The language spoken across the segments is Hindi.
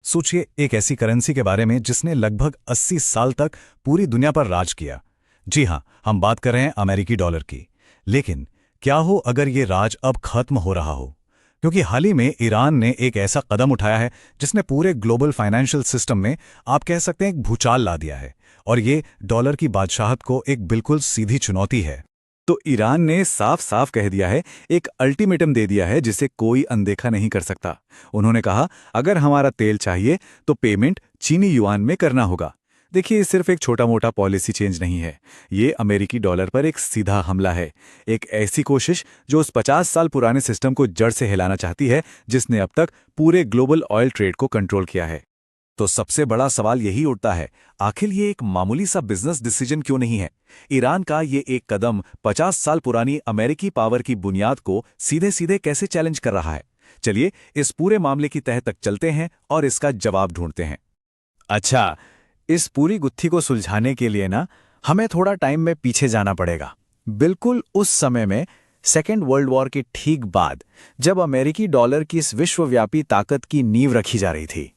सोचिए एक ऐसी करेंसी के बारे में जिसने लगभग 80 साल तक पूरी दुनिया पर राज किया। जी हां, हम बात कर रहे हैं अमेरिकी डॉलर की। लेकिन क्या हो अगर ये राज अब खत्म हो रहा हो? क्योंकि हाल ही में ईरान ने एक ऐसा कदम उठाया है जिसने पूरे ग्लोबल फाइनेंशियल सिस्टम में आप कह सकते हैं एक भूचाल ला दिया है। और ये डॉलर की बादशाहत को एक बिल्कुल सीधी चुनौती है। तो ईरान ने साफ साफ कह दिया है, एक अल्टीमेटम दे दिया है जिसे कोई अनदेखा नहीं कर सकता। उन्होंने कहा, अगर हमारा तेल चाहिए तो पेमेंट चीनी युआन में करना होगा। देखिए, ये सिर्फ एक छोटा मोटा पॉलिसी चेंज नहीं है, ये अमेरिकी डॉलर पर एक सीधा हमला है। एक ऐसी कोशिश जो उस 50 साल पुराने सिस्टम को जड़ से हिलाना चाहती है जिसने अब तक पूरे ग्लोबल ऑयल ट्रेड को कंट्रोल किया है। तो सबसे बड़ा सवाल यही उठता है, आखिर ये एक मामूली सा बिजनेस डिसीजन क्यों नहीं है? ईरान का ये एक कदम 50 साल पुरानी अमेरिकी पावर की बुनियाद को सीधे सीधे कैसे चैलेंज कर रहा है? चलिए इस पूरे मामले की तह तक चलते हैं और इसका जवाब ढूंढते हैं। अच्छा, इस पूरी गुत्थी को सुलझाने के लिए ना हमें थोड़ा टाइम में पीछे जाना पड़ेगा। बिल्कुल उस समय में, सेकेंड वर्ल्ड वॉर के ठीक बाद, जब अमेरिकी डॉलर की इस विश्वव्यापी ताकत की नींव रखी जा रही थी।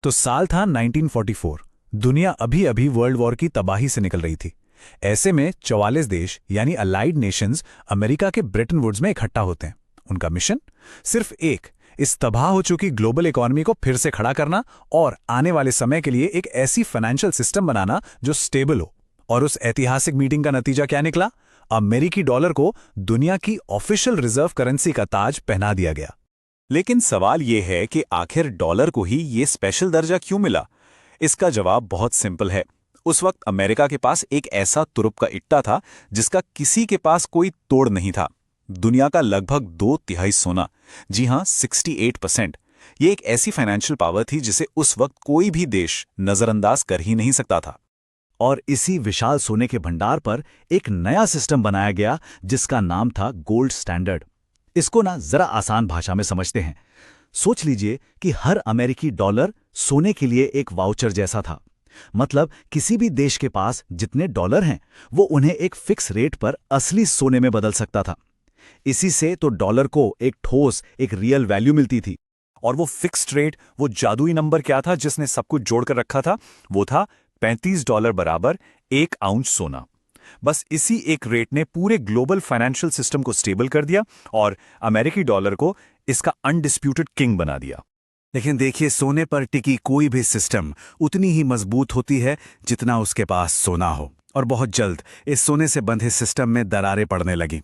तो साल था 1944। दुनिया अभी अभी वर्ल्ड वॉर की तबाही से निकल रही थी। ऐसे में 44 देश यानी अलाइड नेशंस अमेरिका के ब्रेटन वुड्स में इकट्ठा होते हैं। उनका मिशन सिर्फ एक, इस तबाह हो चुकी ग्लोबल इकोनॉमी को फिर से खड़ा करना और आने वाले समय के लिए एक ऐसी फाइनेंशियल सिस्टम बनाना जो स्टेबल हो। और उस ऐतिहासिक मीटिंग का नतीजा क्या निकला? अमेरिकी डॉलर को दुनिया की ऑफिशियल रिजर्व करेंसी का ताज पहना दिया गया। लेकिन सवाल यह है कि आखिर डॉलर को ही ये स्पेशल दर्जा क्यों मिला? इसका जवाब बहुत सिंपल है। उस वक्त अमेरिका के पास एक ऐसा तुरुप का इट्टा था जिसका किसी के पास कोई तोड़ नहीं था। दुनिया का लगभग 2/3 सोना, जी हां 68%। ये एक ऐसी फाइनेंशियल पावर थी जिसे उस वक्त कोई भी देश नजरअंदाज कर ही नहीं सकता था। और इसी विशाल सोने के भंडार पर एक नया सिस्टम बनाया गया जिसका नाम था गोल्ड स्टैंडर्ड। इसको ना जरा आसान भाषा में समझते हैं। सोच लीजिए कि हर अमेरिकी डॉलर सोने के लिए एक वाउचर जैसा था। मतलब किसी भी देश के पास जितने डॉलर हैं वो उन्हें एक फिक्स रेट पर असली सोने में बदल सकता था। इसी से तो डॉलर को एक ठोस, एक रियल वैल्यू मिलती थी। और वो फिक्स्ड रेट, वो जादुई नंबर क्या था जिसने सब कुछ जोड़कर रखा था? वो था $35 बराबर 1 आउंस सोना। बस इसी एक रेट ने पूरे ग्लोबल फाइनेंशियल सिस्टम को स्टेबल कर दिया और अमेरिकी डॉलर को इसका अनडिस्प्यूटेड किंग बना दिया। लेकिन देखिए, सोने पर टिकी कोई भी सिस्टम उतनी ही मजबूत होती है जितना उसके पास सोना हो। और बहुत जल्द इस सोने से बंधे सिस्टम में दरारें पड़ने लगी।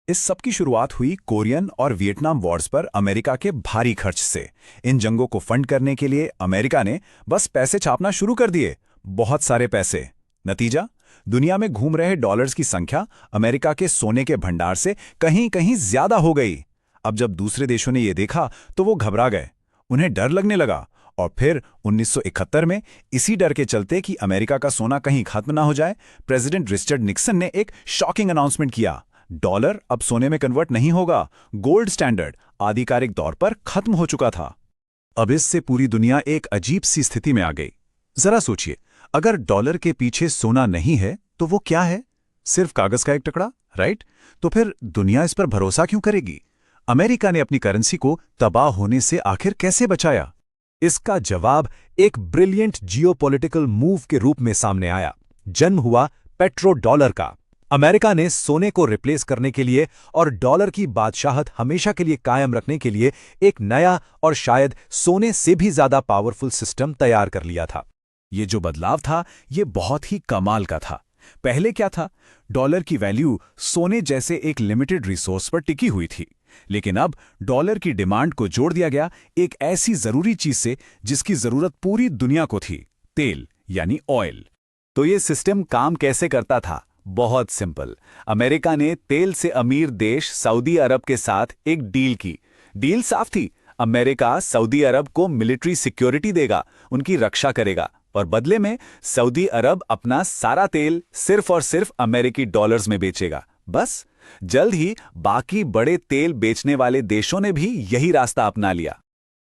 इस सब की शुरुआत हुई कोरियन और वियतनाम वॉर्स पर अमेरिका के भारी खर्च से। इन जंगों को फंड करने के लिए अमेरिका ने बस पैसे छापना शुरू कर दिए, बहुत सारे पैसे। नतीजा, दुनिया में घूम रहे डॉलर्स की संख्या अमेरिका के सोने के भंडार से कहीं कहीं ज्यादा हो गई। अब जब दूसरे देशों ने यह देखा तो वो घबरा गए, उन्हें डर लगने लगा। और फिर 1971 में इसी डर के चलते कि अमेरिका का सोना कहीं खत्म ना हो जाए, प्रेसिडेंट रिचर्ड निक्सन ने एक शॉकिंग अनाउंसमेंट किया। डॉलर अब सोने में कन्वर्ट नहीं होगा, गोल्ड स्टैंडर्ड आधिकारिक तौर पर खत्म हो चुका था। अब इससे पूरी दुनिया एक अजीब सी स्थिति में आ गई। जरा सोचिए, अगर डॉलर के पीछे सोना नहीं है तो वो क्या है? सिर्फ कागज का एक टुकड़ा, राइट? तो फिर दुनिया इस पर भरोसा क्यों करेगी? अमेरिका ने अपनी करेंसी को तबाह होने से आखिर कैसे बचाया? इसका जवाब एक ब्रिलियंट जियोपॉलिटिकल मूव के रूप में सामने आया। जन्म हुआ पेट्रो डॉलर का। अमेरिका ने सोने को रिप्लेस करने के लिए और डॉलर की बादशाहत हमेशा के लिए कायम रखने के लिए एक नया और शायद सोने से भी ज्यादा पावरफुल सिस्टम तैयार कर लिया था। ये जो बदलाव था, ये बहुत ही कमाल का था। पहले क्या था? डॉलर की वैल्यू सोने जैसे एक लिमिटेड रिसोर्स पर टिकी हुई थी। लेकिन अब डॉलर की डिमांड को जोड़ दिया गया एक ऐसी जरूरी चीज से जिसकी जरूरत पूरी दुनिया को थी, तेल यानी ऑयल। तो ये सिस्टम काम कैसे करता था? बहुत सिंपल। अमेरिका ने तेल से अमीर देश सऊदी अरब के साथ एक डील की। डील साफ थी, अमेरिका सऊदी अरब को मिलिट्री सिक्योरिटी देगा, उनकी रक्षा करेगा और बदले में सऊदी अरब अपना सारा तेल सिर्फ और सिर्फ अमेरिकी डॉलर्स में बेचेगा। बस जल्द ही बाकी बड़े तेल बेचने वाले देशों ने भी यही रास्ता अपना लिया।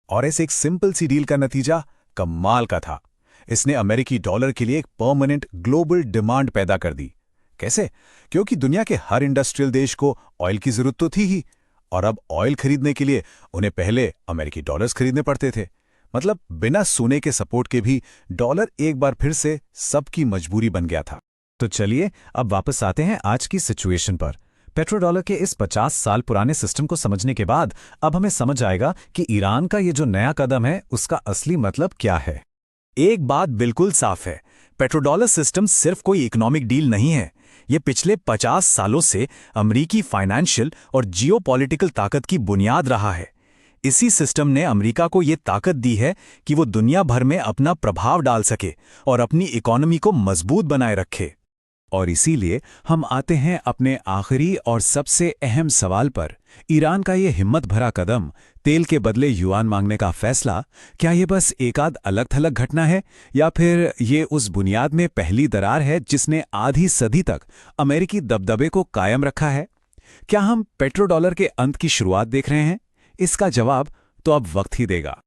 और इस एक सिंपल सी डील का नतीजा कमाल का था। इसने अमेरिकी डॉलर के लिए एक परमानेंट ग्लोबल डिमांड पैदा कर दी। कैसे? क्योंकि दुनिया के हर इंडस्ट्रियल देश को ऑयल की जरूरत तो थी ही, और अब ऑयल खरीदने के लिए उन्हें पहले अमेरिकी डॉलर्स खरीदने पड़ते थे। मतलब बिना सोने के सपोर्ट के भी डॉलर एक बार फिर से सबकी मजबूरी बन गया था। तो चलिए अब वापस आते हैं आज की सिचुएशन पर। पेट्रोडॉलर के इस 50 साल पुराने सिस्टम को समझने के बाद अब हमें समझ आएगा कि ईरान का ये जो नया कदम है उसका असली मतलब क्या है। एक बात बिल्कुल साफ है, पेट्रोडॉलर सिस्टम सिर्फ कोई इकोनॉमिक डील नहीं है। ये पिछले 50 सालों से अमेरिकी फाइनेंशियल और जियोपॉलिटिकल ताकत की बुनियाद रहा है। इसी सिस्टम ने अमेरिका को ये ताकत दी है कि वो दुनिया भर में अपना प्रभाव डाल सके और अपनी इकोनॉमी को मजबूत बनाए रखे। और इसीलिए हम आते हैं अपने आखिरी और सबसे अहम सवाल पर। ईरान का ये हिम्मत भरा कदम, तेल के बदले युआन मांगने का फैसला, क्या ये बस एक आध अलग थलग घटना है या फिर ये उस बुनियाद में पहली दरार है जिसने आधी सदी तक अमेरिकी दबदबे को कायम रखा है? क्या हम पेट्रोडॉलर के अंत की शुरुआत देख रहे हैं? इसका जवाब तो अब वक्त ही देगा।